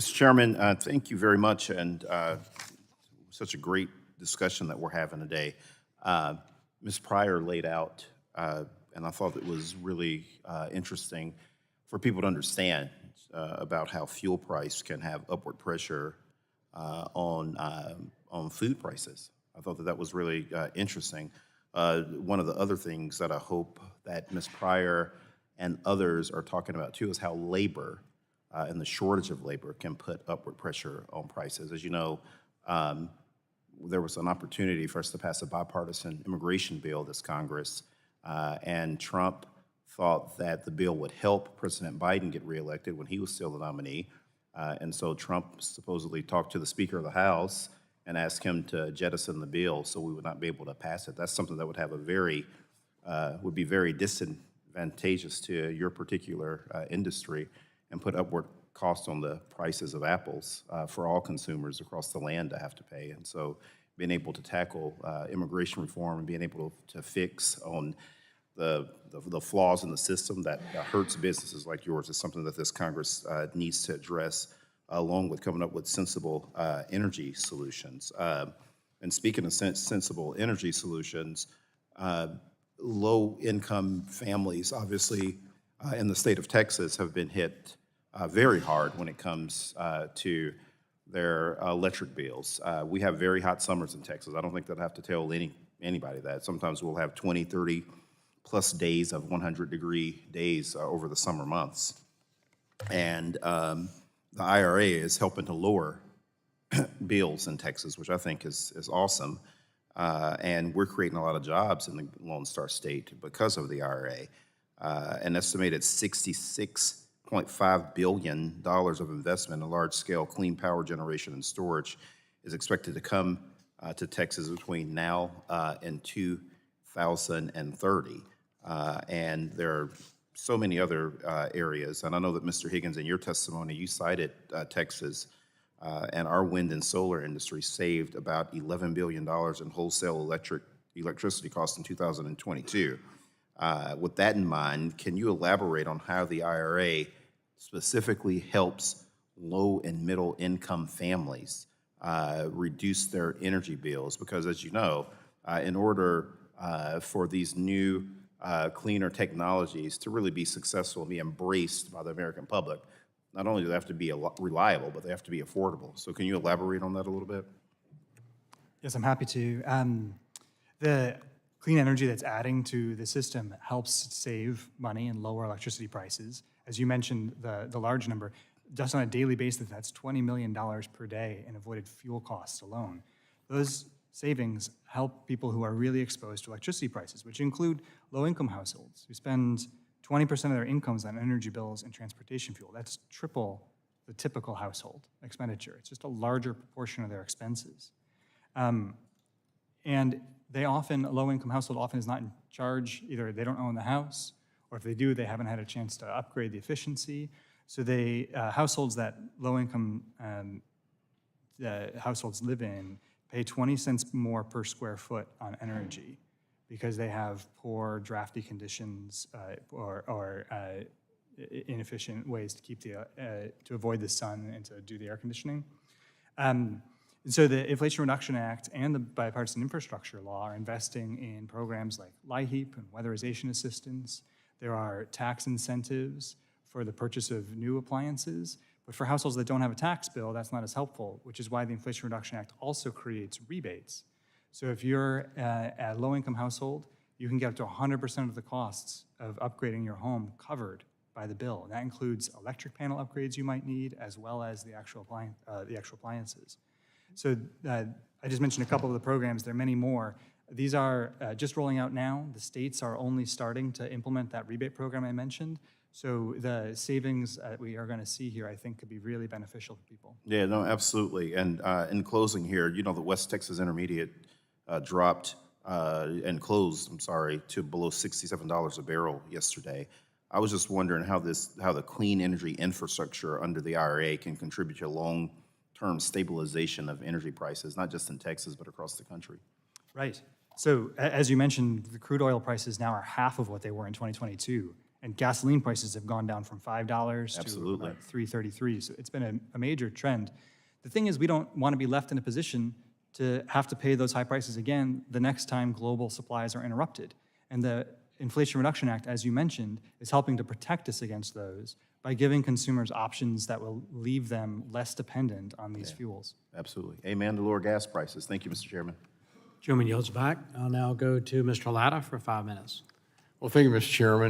Mr. Chairman, thank you very much, and such a great discussion that we're having today. Ms. Pryor laid out, and I thought it was really interesting for people to understand about how fuel price can have upward pressure on food prices. I thought that that was really interesting. One of the other things that I hope that Ms. Pryor and others are talking about too is how labor and the shortage of labor can put upward pressure on prices. As you know, there was an opportunity for us to pass a bipartisan immigration bill this Congress, and Trump thought that the bill would help President Biden get reelected when he was still the nominee. And so Trump supposedly talked to the Speaker of the House and asked him to jettison the bill so we would not be able to pass it. That's something that would have would be very disadvantageous to your particular industry and put upward costs on the prices of apples for all consumers across the land to have to pay. And so being able to tackle immigration reform and being able to fix on the flaws in the system that hurts businesses like yours is something that this Congress needs to address, along with coming up with sensible energy solutions. And speaking of sensible energy solutions, low-income families, obviously, in the state of Texas have been hit very hard when it comes to their electric bills. We have very hot summers in Texas. I don't think that I have to tell anybody that. Sometimes we'll have 20, 30 plus days of 100-degree days over the summer months. And the IRA is helping to lower bills in Texas, which I think is awesome. And we're creating a lot of jobs in the Lone Star State because of the IRA. An estimated $66.5 billion of investment in large-scale clean power generation and storage is expected to come to Texas between now and 2030. And there are so many other areas. And I know that, Mr. Higgins, in your testimony, you cited Texas, and our wind and solar industry saved about $11 billion in wholesale electricity costs in 2022. With that in mind, can you elaborate on how the IRA specifically helps low and middle income families reduce their energy bills? Because as you know, in order for these new cleaner technologies to really be successful and be embraced by the American public, not only do they have to be reliable, but they have to be affordable. So can you elaborate on that a little bit? Yes, I'm happy to. The clean energy that's adding to the system helps save money and lower electricity prices. As you mentioned, the large number, just on a daily basis, that's $20 million per day in avoided fuel costs alone. Those savings help people who are really exposed to electricity prices, which include low-income households who spend 20% of their incomes on energy bills and transportation fuel. That's triple the typical household expenditure. It's just a larger proportion of their expenses. And they often, a low-income household often is not in charge. Either they don't own the house, or if they do, they haven't had a chance to upgrade the efficiency. So households that low-income households live in pay 20 cents more per square foot on energy because they have poor, drafty conditions or inefficient ways to keep to avoid the sun and to do the air conditioning. So the Inflation Reduction Act and the bipartisan infrastructure law are investing in programs like LIHEAP and weatherization assistance. There are tax incentives for the purchase of new appliances, but for households that don't have a tax bill, that's not as helpful, which is why the Inflation Reduction Act also creates rebates. So if you're a low-income household, you can get up to 100% of the costs of upgrading your home covered by the bill. And that includes electric panel upgrades you might need, as well as the actual appliances. So I just mentioned a couple of the programs. There are many more. These are just rolling out now. The states are only starting to implement that rebate program I mentioned. So the savings we are going to see here, I think, could be really beneficial for people. Yeah, no, absolutely. And in closing here, you know, the West Texas Intermediate dropped and closed, to below $67 a barrel yesterday. I was just wondering how the clean energy infrastructure under the IRA can contribute to long-term stabilization of energy prices, not just in Texas, but across the country. Right. So as you mentioned, the crude oil prices now are half of what they were in 2022. And gasoline prices have gone down from $5 Absolutely. to about $3.33. So it's been a major trend. The thing is, we don't want to be left in a position to have to pay those high prices again the next time global supplies are interrupted. And the Inflation Reduction Act, as you mentioned, is helping to protect us against those by giving consumers options that will leave them less dependent on these fuels. Absolutely. Amen to lower gas prices. Thank you, Mr. Chairman. Chairman yields back. I'll now go to Mr. Latta for 5 minutes. Well, thank you, Mr. Chairman.